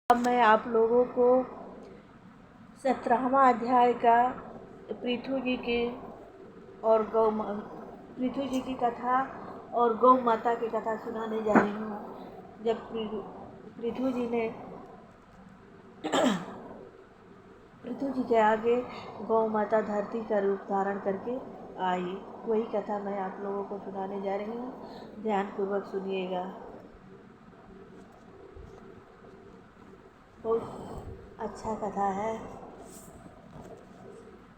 अब मैं आप लोगों को 17वां अध्याय का पृथु जी के और पृथु जी की कथा और गौ माता की कथा सुनाने जा रही हूँ। जब पृथु जी के आगे गौ माता धरती का रूप धारण करके आई, वही कथा मैं आप लोगों को सुनाने जा रही हूँ। ध्यानपूर्वक सुनिएगा। बहुत अच्छा कथा है।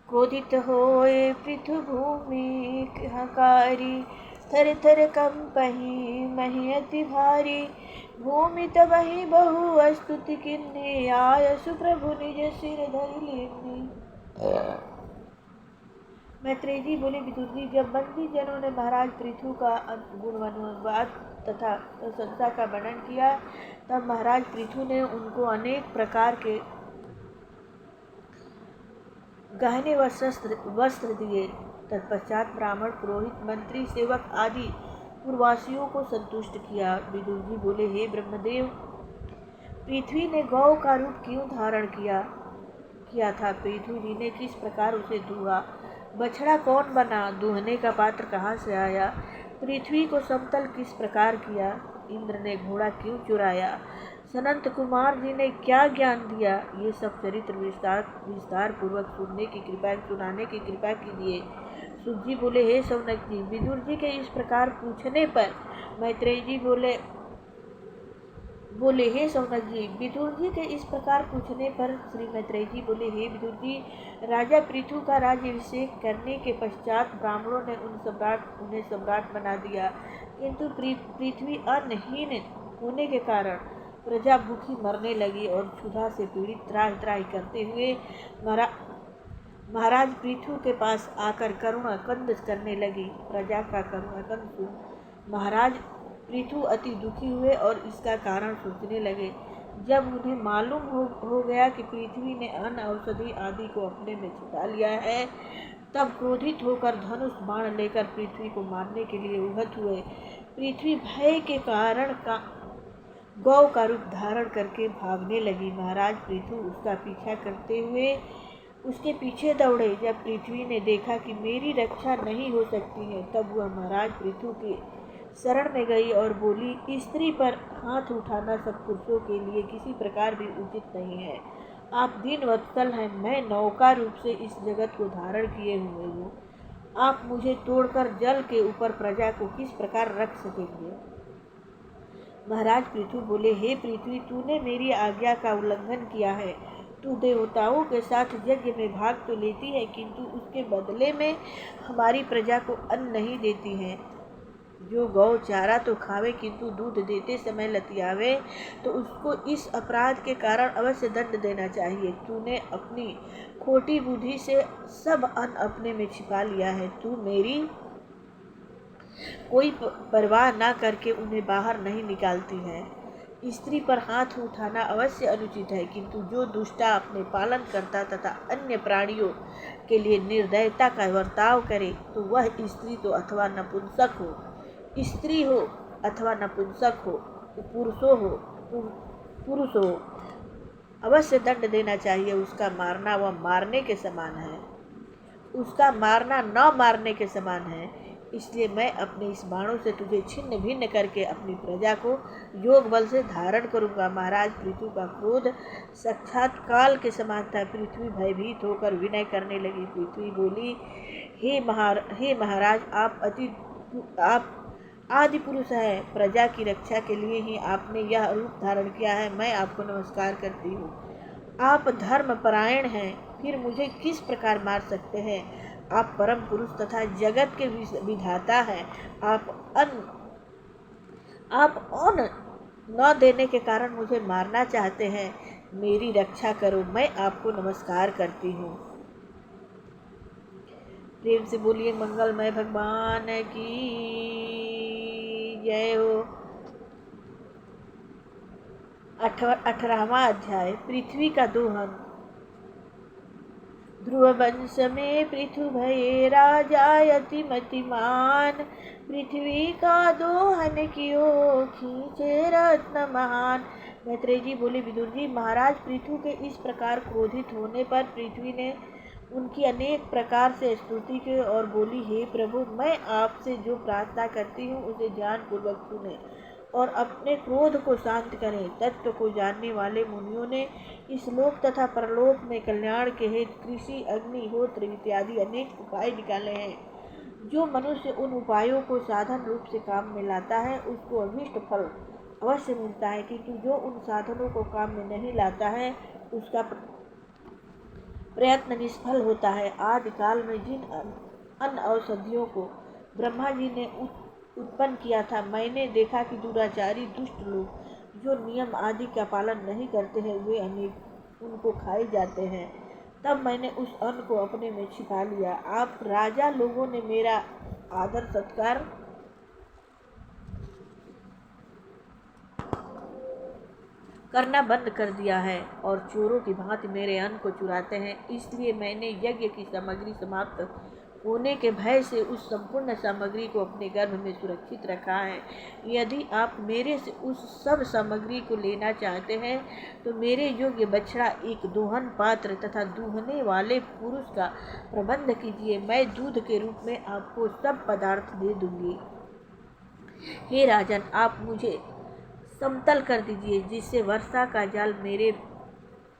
क्रोधित होए पृथु भूमि हकारी, थर थर कंपहि मही अति भारी। भूमि तबहि बहु अस्तुति किन्नी, आयसु प्रभु निज सिर धरि लीन्ही। मैत्रेय जी बोले, विदुर जी, जब बंदी जनों ने महाराज पृथु का गुणवाद तथा प्रशंसा का वर्णन किया, तब महाराज पृथु ने उनको अनेक प्रकार के गहने वस्त्र दिए। तत्पश्चात ब्राह्मण, पुरोहित, मंत्री, सेवक आदि पूर्ववासियों को संतुष्ट किया। विदुर जी बोले, हे ब्रह्मदेव, पृथ्वी ने गौ का रूप क्यों धारण किया था? पृथु जी ने किस प्रकार उसे दुहा? बछड़ा कौन बना? दूहने का पात्र कहाँ से आया? पृथ्वी को समतल किस प्रकार किया? इंद्र ने घोड़ा क्यों चुराया? सनंत कुमार जी ने क्या ज्ञान दिया? ये सब चरित्र विस्तार पूर्वक सुनाने की कृपा कीजिए। सुत जी बोले, हे सौनक जी, विदुर जी के इस प्रकार पूछने पर मैत्रेय जी बोले हे सौनक जी, विदुर जी के इस प्रकार पूछने पर श्री मैत्रेय जी बोले, हे विदुर जी, राजा पृथु का राज्याभिषेक करने के पश्चात ब्राह्मणों ने उन्हें सम्राट बना दिया, किंतु पृथ्वी अन्नहीन होने के कारण प्रजा भूखी मरने लगी और क्षुधा से पीड़ित त्राहि करते हुए महाराज पृथु के पास आकर करुणा कंद करने लगी। प्रजा का करुणा कंद सुन महाराज पृथु अति दुखी हुए और इसका कारण सोचने लगे। जब उन्हें मालूम हो गया कि पृथ्वी ने अन्न औषधि आदि को अपने में छिपा लिया है, तब क्रोधित होकर धनुष बाण लेकर पृथ्वी को मारने के लिए उद्यत हुए। पृथ्वी भय के कारण गौ का रूप धारण करके भागने लगी। महाराज पृथु उसका पीछा करते हुए उसके पीछे दौड़े। जब पृथ्वी ने देखा कि मेरी रक्षा नहीं हो सकती है, तब वह महाराज पृथु के शरण में गई और बोली, स्त्री पर हाथ उठाना सत्पुरुषों के लिए किसी प्रकार भी उचित नहीं है। आप दीनवत्सल हैं, मैं नौका रूप से इस जगत को धारण किए हुए हूँ। आप मुझे तोड़कर जल के ऊपर प्रजा को किस प्रकार रख सकेंगे? महाराज पृथु बोले, हे पृथ्वी, तूने मेरी आज्ञा का उल्लंघन किया है। तू देवताओं के साथ यज्ञ में भाग तो लेती है, किंतु उसके बदले में हमारी प्रजा को अन्न नहीं देती है। जो गौ चारा तो खावे, किंतु दूध देते समय लतियावे, तो उसको इस अपराध के कारण अवश्य दंड देना चाहिए। तूने अपनी खोटी बुद्धि से सब अन्न अपने में छिपा लिया है। तू मेरी कोई परवाह न करके उन्हें बाहर नहीं निकालती है। स्त्री पर हाथ उठाना अवश्य अनुचित है, किंतु जो दुष्टा अपने पालन करता तथा अन्य प्राणियों के लिए निर्दयता का बर्ताव करे, तो वह स्त्री तो अथवा नपुंसक हो, स्त्री हो अथवा नपुंसक हो, पुरुष हो, अवश्य दंड देना चाहिए। उसका मारना वह मारने के समान है, उसका मारना न मारने के समान है। इसलिए मैं अपने इस बाणों से तुझे छिन्न भिन्न करके अपनी प्रजा को योग बल से धारण करूंगा। महाराज पृथु का क्रोध साक्षात काल के समान था। पृथ्वी भयभीत होकर विनय करने लगी। पृथ्वी बोली, हे महाराज, आप आदि पुरुष है। प्रजा की रक्षा के लिए ही आपने यह रूप धारण किया है। मैं आपको नमस्कार करती हूँ। आप धर्म परायण हैं, फिर मुझे किस प्रकार मार सकते हैं? आप परम पुरुष तथा जगत के विधाता हैं। आप अन्न न देने के कारण मुझे मारना चाहते हैं। मेरी रक्षा करो, मैं आपको नमस्कार करती हूँ। प्रेम से बोलिए मंगलमय भगवान की जय हो। 18वां अध्याय, पृथ्वी का दोहन। ध्रुव वंश में पृथु भये राजा अति मतिमान, पृथ्वी का दोहन कियो खींचे रत्न महान। मैत्रेय जी बोले, विदुर जी, महाराज पृथु के इस प्रकार क्रोधित होने पर पृथ्वी ने उनकी अनेक प्रकार से स्तुति की और बोली, हे प्रभु, मैं आपसे जो प्रार्थना करती हूँ उसे ध्यान पूर्वक सुने और अपने क्रोध को शांत करें। तत्व को जानने वाले मुनियों ने इस लोक तथा परलोक में कल्याण के हेतु कृषि, अग्निहोत्र इत्यादि अनेक उपाय निकाले हैं। जो मनुष्य उन उपायों को साधन रूप से काम में लाता है उसको अभीष्ट फल अवश्य मिलता है, किंतु जो उन साधनों को काम में नहीं लाता है उसका प्रयत्न निष्फल होता है। आदिकाल में जिन अन्य औषधियों को ब्रह्मा जी ने उत्पन्न किया था, मैंने देखा कि दुराचारी दुष्ट लोग जो नियम आदि का पालन नहीं करते हैं वे अनेक उनको खाए जाते हैं। तब मैंने उस अन्न को अपने में छिपा लिया। आप राजा लोगों ने मेरा आदर सत्कार करना बंद कर दिया है और चोरों की भांति मेरे अन्न को चुराते हैं। इसलिए मैंने यज्ञ की सामग्री समाप्त होने के भय से उस संपूर्ण सामग्री को अपने गर्भ में सुरक्षित रखा है। यदि आप मेरे से उस सब सामग्री को लेना चाहते हैं तो मेरे योग्य बछड़ा, एक दोहन पात्र तथा दूहने वाले पुरुष का प्रबंध कीजिए। मैं दूध के रूप में आपको सब पदार्थ दे दूंगी। हे राजन, आप मुझे समतल कर दीजिए जिससे वर्षा का जल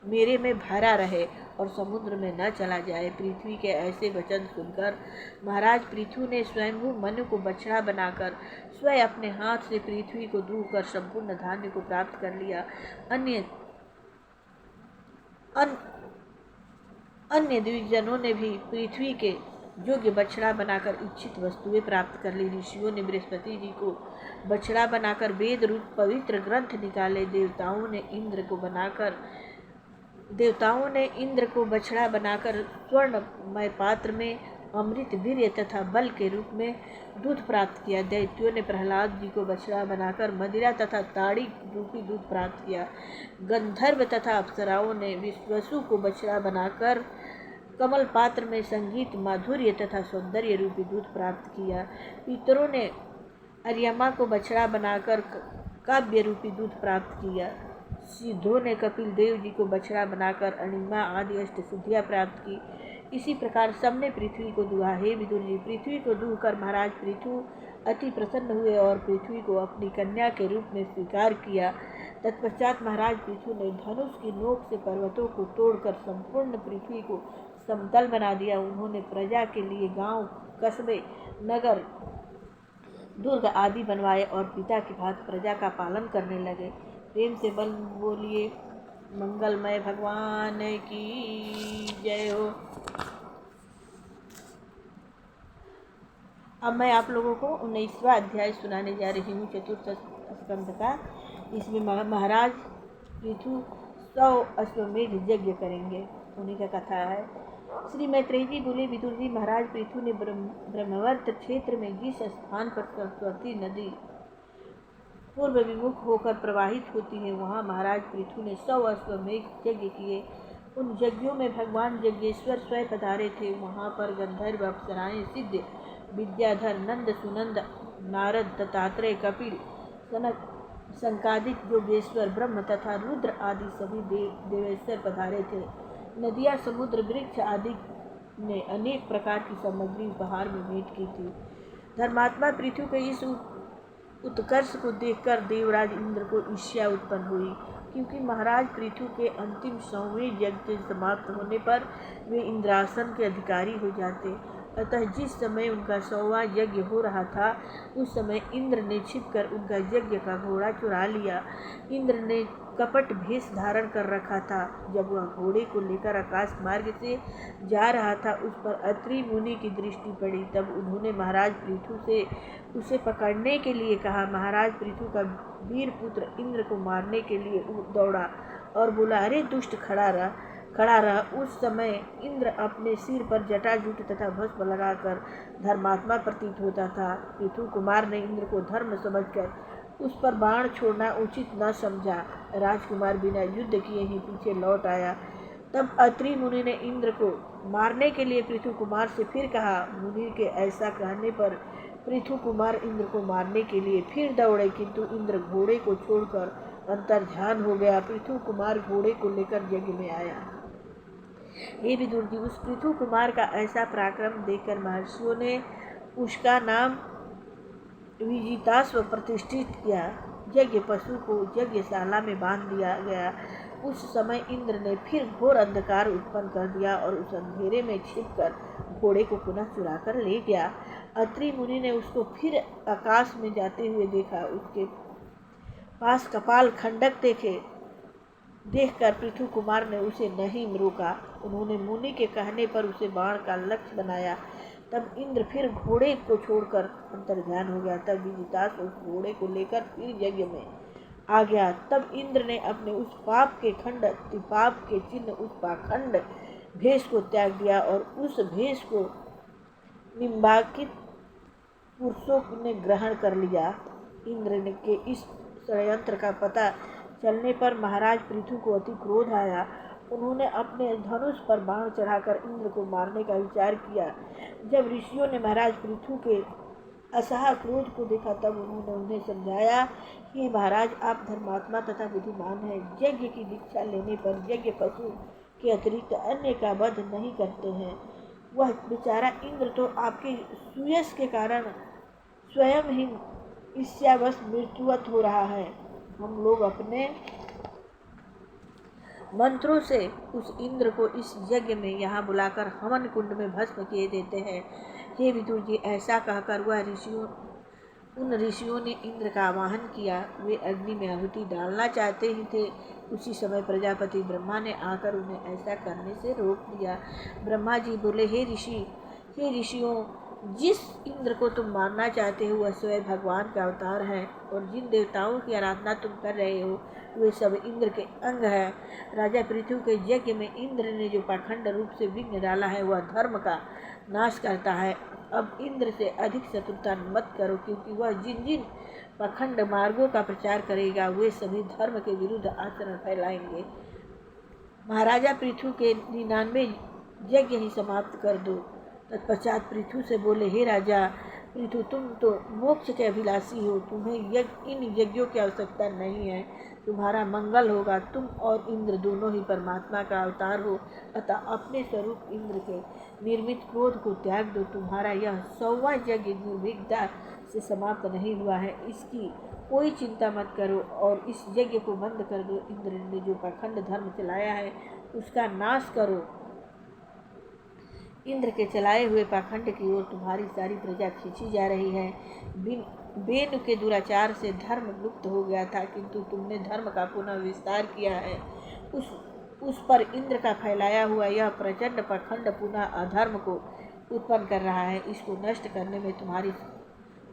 मेरे में भरा रहे और समुद्र में न चला जाए। पृथ्वी के ऐसे वचन सुनकर महाराज पृथु ने स्वयंभू मनु को बछड़ा बनाकर स्वयं अपने हाथ से पृथ्वी को दूह कर संपूर्ण धान्य को प्राप्त कर लिया। अन्य द्विजनों ने भी पृथ्वी के योग्य बछड़ा बनाकर इच्छित वस्तुएं प्राप्त कर ली। ऋषियों ने बृहस्पति जी को बछड़ा बनाकर वेद रूप पवित्र ग्रंथ निकाले। देवताओं ने इंद्र को बछड़ा बनाकर स्वर्णमय पात्र में अमृत, वीर्य तथा बल के रूप में दूध प्राप्त किया। दैत्यों ने प्रहलाद जी को बछड़ा बनाकर मदिरा तथा ताड़ी रूपी दूध प्राप्त किया। गंधर्व तथा अप्सराओं ने विश्वसु को बछड़ा बनाकर कमल पात्र में संगीत, माधुर्य तथा सौंदर्य रूपी दूध प्राप्त किया। पितरों ने अर्यमा को बछड़ा बनाकर काव्य रूपी दूध प्राप्त किया। सिद्धों ने कपिल देव जी को बछड़ा बनाकर अणिमा आदि अष्ट सिद्धियाँ प्राप्त की। इसी प्रकार सबने पृथ्वी को दुहा। हे विदुर जी, पृथ्वी को दूह कर महाराज पृथु अति प्रसन्न हुए और पृथ्वी को अपनी कन्या के रूप में स्वीकार किया। तत्पश्चात महाराज पृथु ने धनुष की नोक से पर्वतों को तोड़कर संपूर्ण पृथ्वी को समतल बना दिया। उन्होंने प्रजा के लिए गांव, कस्बे, नगर, दुर्ग आदि बनवाए और पिता की भांति प्रजा का पालन करने लगे। प्रेम से बोलिए, मंगलमय भगवान की जय हो। अब मैं आप लोगों को 19वां अध्याय सुनाने जा रही हूँ, चतुर्थ स्कंध का। इसमें महाराज पृथु 100 अश्वमेध यज्ञ करेंगे, उन्हीं का कथा है। श्री मैत्रेय जी बोले, विदुर जी, महाराज पृथु ने ब्रह्मवर्त क्षेत्र में जिस स्थान पर सरस्वती नदी पूर्व विमुख होकर प्रवाहित होती है, वहाँ महाराज पृथु ने 100 अश्वमेध यज्ञ किए। उन यज्ञों में भगवान यज्ञेश्वर स्वयं पधारे थे। वहाँ पर गंधर्व, अप्सराएं, सिद्ध, विद्याधर, नंद, सुनंद, नारद, दत्तात्रेय, कपिल, सनक, संकादिक, योगेश्वर, ब्रह्म तथा रुद्र आदि सभी देवेश्वर पधारे थे। नदियाँ, समुद्र, वृक्ष आदि ने अनेक प्रकार की सामग्री उपहार में भेंट की थी। धर्मात्मा पृथु के इस उत्कर्ष को देखकर देवराज इंद्र को ईर्ष्या उत्पन्न हुई, क्योंकि महाराज पृथु के अंतिम 100वें यज्ञ समाप्त होने पर वे इंद्रासन के अधिकारी हो जाते। अतः जिस समय उनका 100वां यज्ञ हो रहा था, उस समय इंद्र ने छिपकर उनका यज्ञ का घोड़ा चुरा लिया। इंद्र ने कपट भेष धारण कर रखा था। जब वह घोड़े को लेकर आकाश मार्ग से जा रहा था, उस पर अत्रि मुनि की दृष्टि पड़ी। तब उन्होंने महाराज पृथु से उसे पकड़ने के लिए कहा। महाराज पृथु का वीर पुत्र इंद्र को मारने के लिए दौड़ा और बोला, अरे दुष्ट, खड़ा रहा। उस समय इंद्र अपने सिर पर जटाजूट तथा भस्म लगाकर धर्मात्मा प्रतीत होता था। पृथु कुमार ने इंद्र को धर्म समझकर उस पर बाण छोड़ना उचित न समझा। राजकुमार बिना युद्ध किए ही पीछे लौट आया। तब अत्रि मुनि ने इंद्र को मारने के लिए पृथु कुमार से फिर कहा। मुनि के ऐसा कहने पर पृथु कुमार इंद्र को मारने के लिए फिर दौड़े, किंतु इंद्र घोड़े को छोड़कर अंतर्ध्यान हो गया। पृथु कुमार घोड़े को लेकर यज्ञ में आया। हे विदुर जी, उस पृथु कुमार का ऐसा पराक्रम देखकर महर्षियों ने उसका नाम विजिताश्व प्रतिष्ठित किया। यज्ञ पशु को यज्ञशाला में बांध दिया गया। उस समय इंद्र ने फिर घोर अंधकार उत्पन्न कर दिया और उस अंधेरे में छिपकर घोड़े को पुनः चुरा कर ले गया। अत्रि मुनि ने उसको फिर आकाश में जाते हुए देखा। उसके पास कपाल खंडक देखकर पृथु कुमार ने उसे नहीं रोका। उन्होंने मुनि के कहने पर उसे बाण का लक्ष्य बनाया। तब इंद्र फिर घोड़े को छोड़कर अंतर्ध्यान हो गया। तब विजिताश्व उस घोड़े को लेकर फिर यज्ञ में आ गया। तब इंद्र ने अपने उस पाप के चिन्ह उस पाखंड भेष को त्याग दिया और उस भेष को निम्बाकित पुरुषों ने ग्रहण कर लिया। इंद्र के इस षड्यंत्र का पता चलने पर महाराज पृथु को अति क्रोध आया। उन्होंने अपने धनुष पर बाण चढ़ाकर इंद्र को मारने का विचार किया। जब ऋषियों ने महाराज पृथु के असहा क्रोध को देखा तब उन्होंने उन्हें समझाया कि महाराज, आप धर्मात्मा तथा बुद्धिमान हैं। यज्ञ की दीक्षा लेने पर यज्ञ पशु के अतिरिक्त अन्य का वध नहीं करते हैं। वह बेचारा इंद्र तो आपके सुयश के कारण स्वयं ही ईर्ष्यावश मृत्युवत हो रहा है। हम लोग अपने मंत्रों से उस इंद्र को इस यज्ञ में यहाँ बुलाकर हवन कुंड में भस्म किए देते हैं। हे विदुर जी, ऐसा कहकर उन ऋषियों ने इंद्र का आवाहन किया। वे अग्नि में आहुति डालना चाहते ही थे। उसी समय प्रजापति ब्रह्मा ने आकर उन्हें ऐसा करने से रोक दिया। ब्रह्मा जी बोले, हे ऋषियों, जिस इंद्र को तुम मारना चाहते हो वह स्वयं भगवान का अवतार है और जिन देवताओं की आराधना तुम कर रहे हो वे सब इंद्र के अंग है। राजा पृथु के यज्ञ में इंद्र ने जो पाखंड रूप से विघ्न डाला है वह धर्म का नाश करता है। अब इंद्र से अधिक शत्रुता मत करो, क्योंकि वह जिन जिन पाखंड मार्गों का प्रचार करेगा वे सभी धर्म के विरुद्ध आचरण फैलाएंगे। महाराजा पृथु के 99 यज्ञ ही समाप्त कर दो। तत्पश्चात पृथु से बोले, हे राजा पृथु, तुम तो मोक्ष के अभिलाषी हो, तुम्हें इन यज्ञों की आवश्यकता नहीं है। तुम्हारा मंगल होगा। तुम और इंद्र दोनों ही परमात्मा का अवतार हो, अतः अपने स्वरूप इंद्र के निर्मित क्रोध को त्याग दो। तुम्हारा यह 100वां यज्ञ निर्विघ्नता से समाप्त नहीं हुआ है, इसकी कोई चिंता मत करो और इस यज्ञ को बंद कर दो। इंद्र ने जो पाखंड धर्म चलाया है उसका नाश करो। इंद्र के चलाए हुए पाखंड की ओर तुम्हारी सारी प्रजा खींची जा रही है। बेन के दुराचार से धर्म लुप्त हो गया था, किंतु तुमने धर्म का पुनः विस्तार किया है। उस पर इंद्र का फैलाया हुआ यह प्रचंड पाखंड पुनः अधर्म को उत्पन्न कर रहा है। इसको नष्ट करने में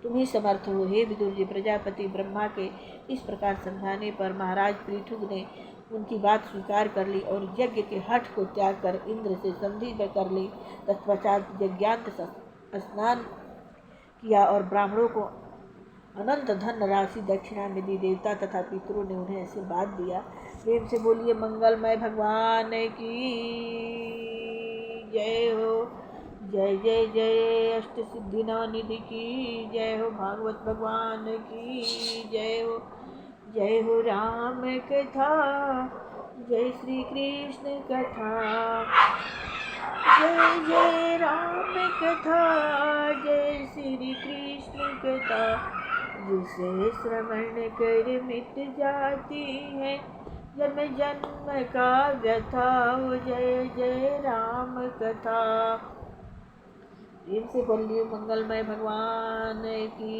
तुम ही समर्थ हो। हे विदुर जी, प्रजापति ब्रह्मा के इस प्रकार समझाने पर महाराज पृथु ने उनकी बात स्वीकार कर ली और यज्ञ के हठ को त्याग कर इंद्र से संधि कर ली। तत्पश्चात यज्ञांत स्नान किया और ब्राह्मणों को अनंत धन राशि दक्षिणा में दी। देवता तथा पितरों ने उन्हें आशीर्वाद दिया। प्रेम से बोलिए मंगलमय भगवान की जय हो। जय जय जय अष्ट सिद्धि निधि की जय हो। भागवत भगवान की जय हो। जय हो राम कथा, जय श्री कृष्ण कथा। जय जय राम कथा, जय श्री कृष्ण कथा। जिसे श्रवण कर मिट जाती है जन्म जन्म का व्यथा। जय जय राम कथा। प्रेम से बोलिए मंगलमय भगवान की